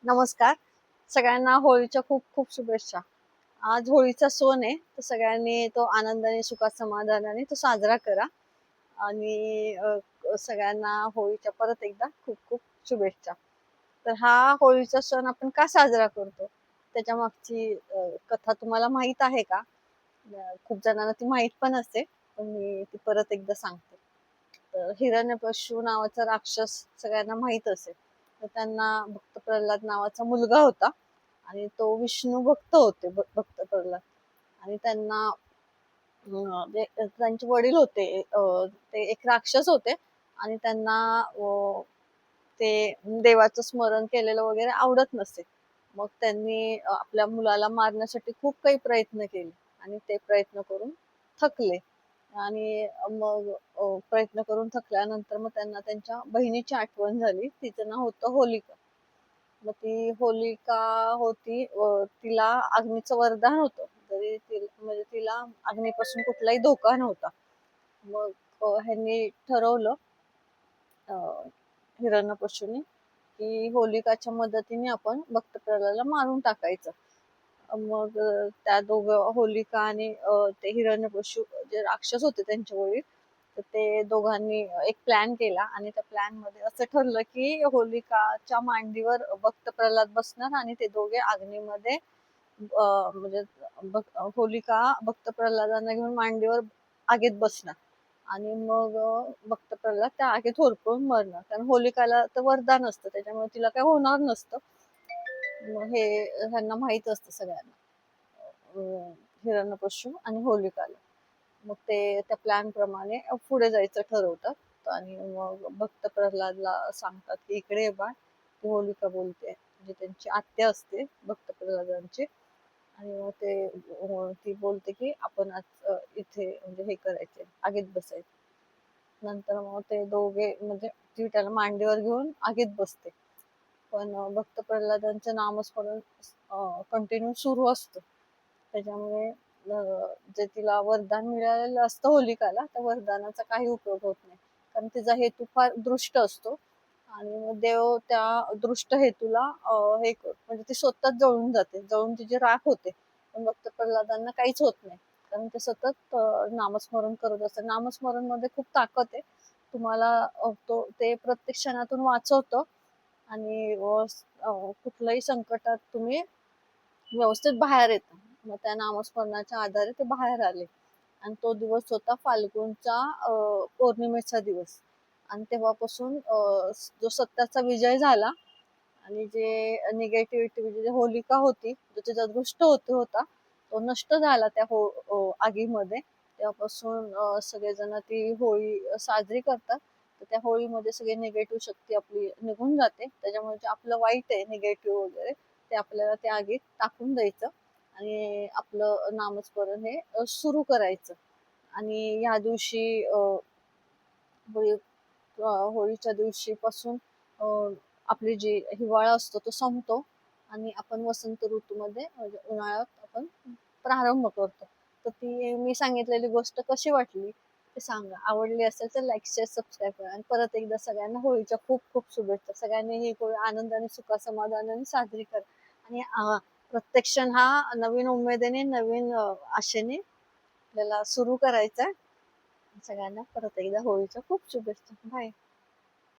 नमस्कार. सगळ्यांना होळीच्या खूप खूप शुभेच्छा. आज होळीचा सण आहे, तर सगळ्यांनी तो आनंदाने, सुखात, समाधानाने तो साजरा करा आणि सगळ्यांना होळीच्या परत एकदा खूप खूप शुभेच्छा. तर हा होळीचा सण आपण का साजरा करतो? त्याच्या मागची कथा तुम्हाला माहीत आहे का? खूप जणांना ती माहीत पण असते, पण मी ती परत एकदा सांगते. तर हिरण्यकश्यपू नावाचा राक्षस सगळ्यांना माहीत असेल. तर त्यांना भक्त प्रल्हाद नावाचा मुलगा होता आणि तो विष्णू भक्त होते भक्त प्रल्हाद आणि त्यांना त्यांचे वडील होते ते एक राक्षस होते आणि त्यांना ते देवाचं स्मरण केलेलं वगैरे आवडत नसे. मग त्यांनी आपल्या मुलाला मारण्यासाठी खूप काही प्रयत्न केले आणि ते प्रयत्न करून थकले आणि मग प्रयत्न करून थकल्यानंतर मग त्यांना त्यांच्या बहिणीची आठवण झाली. तिचं नाव होतं होलिका. मग ती होलिका होती तिला अग्नीचं वरदान होतं. तरी म्हणजे तिला अग्नीपासून कुठलाही धोका नव्हता. मग ह्यांनी ठरवलं अ, हिरण्यकश्यपूने की होलिकाच्या मदतीने आपण भक्त प्रल्हादला मारून टाकायचं. मग त्या दोघं होलिका आणि ते हिरण्यकश्यप जे राक्षस होते त्यांचे वडील, तर ते दोघांनी एक प्लॅन केला आणि त्या प्लॅनमध्ये असं ठरलं की होलिकाच्या मांडीवर भक्त प्रल्हाद बसणार आणि ते दोघे अग्नीमध्ये म्हणजे होलिका भक्त प्रल्हादांना घेऊन मांडीवर आगीत बसणार आणि मग भक्त प्रल्हाद त्या आगीत होरपळून मरणार. कारण होलिकाला तर वरदान असतं, त्याच्यामुळे तिला काही होणार नसतं. मग हे ह्यांना माहित असतं सगळ्यांना, हिरण्यकश्यप आणि होलिकाला. मग ते त्या प्लॅन प्रमाणे पुढे जायचं ठरवतात आणि मग भक्त प्रल्हादला सांगतात की इकडे ये बा, ती होलिका बोलते, म्हणजे त्यांची आत्या असते भक्त प्रल्हादांची. आणि मग ते ती बोलते की आपण आज इथे म्हणजे हे करायचे, आगीत बसायचं. नंतर मग ते दोघे म्हणजे ती त्याला मांडीवर घेऊन आगीत बसते. पण भक्त प्रल्हादांचं नामस्मरण कंटिन्यू सुरू असतं. त्याच्यामुळे जे तिला वरदान मिळालेलं असतं होलिकाला, त्या वरदानाचा काही उपयोग होत नाही. कारण तिचा हेतू फार दृष्ट असतो आणि मग देव त्या दृष्ट हेतूला म्हणजे ती स्वतःच जळून जाते. जळून तिची राख होते. पण भक्त प्रल्हादांना काहीच होत नाही. कारण ते सतत नामस्मरण करत असतात. नामस्मरणमध्ये खूप ताकद आहे. तुम्हाला ते प्रत्येक क्षणातून वाचवतं आणि कुठल्याही संकटात तुम्ही व्यवस्थित बाहेर येतात. मग त्या नामस्मरणाच्या आधारे ते बाहेर आले आणि तो दिवस होता फाल्गुनचा पौर्णिमेचा दिवस आणि तेव्हापासून जो सत्याचा विजय झाला आणि जे निगेटिव्हिटी म्हणजे होलिका होती, जो तिचा दृष्ट होता, तो नष्ट झाला त्या आगीमध्ये. तेव्हापासून सगळेजण ती होळी साजरी करतात. तर त्या होळीमध्ये सगळी निगेटिव्ह शक्ती आपली निघून जाते. त्याच्यामुळे जे आपलं वाईट आहे निगेटिव्ह वगैरे ते आपल्याला त्या आगीत टाकून द्यायचं आणि आपलं नामस्मरण हे सुरू करायचं. आणि या दिवशी होळी होळीच्या दिवशीपासून आपली जी हिवाळा असतो तो संपतो आणि आपण वसंत ऋतूमध्ये म्हणजे उन्हाळ्यात आपण प्रारंभ करतो. तर ती मी सांगितलेली गोष्ट कशी वाटली ते सांगा. आवडली असेल तर लाईक, शेअर, सबस्क्राईब करा आणि परत एकदा सगळ्यांना होळीच्या खूप खूप शुभेच्छा. सगळ्यांनी ही होळी आनंदाने, सुखासमाधानाने साजरी करा आणि प्रत्येक क्षण हा नवीन उमेदीने, नवीन आशेने आपल्याला सुरू करायचा आहे. सगळ्यांना परत एकदा होळीच्या खूप शुभेच्छा. बाय.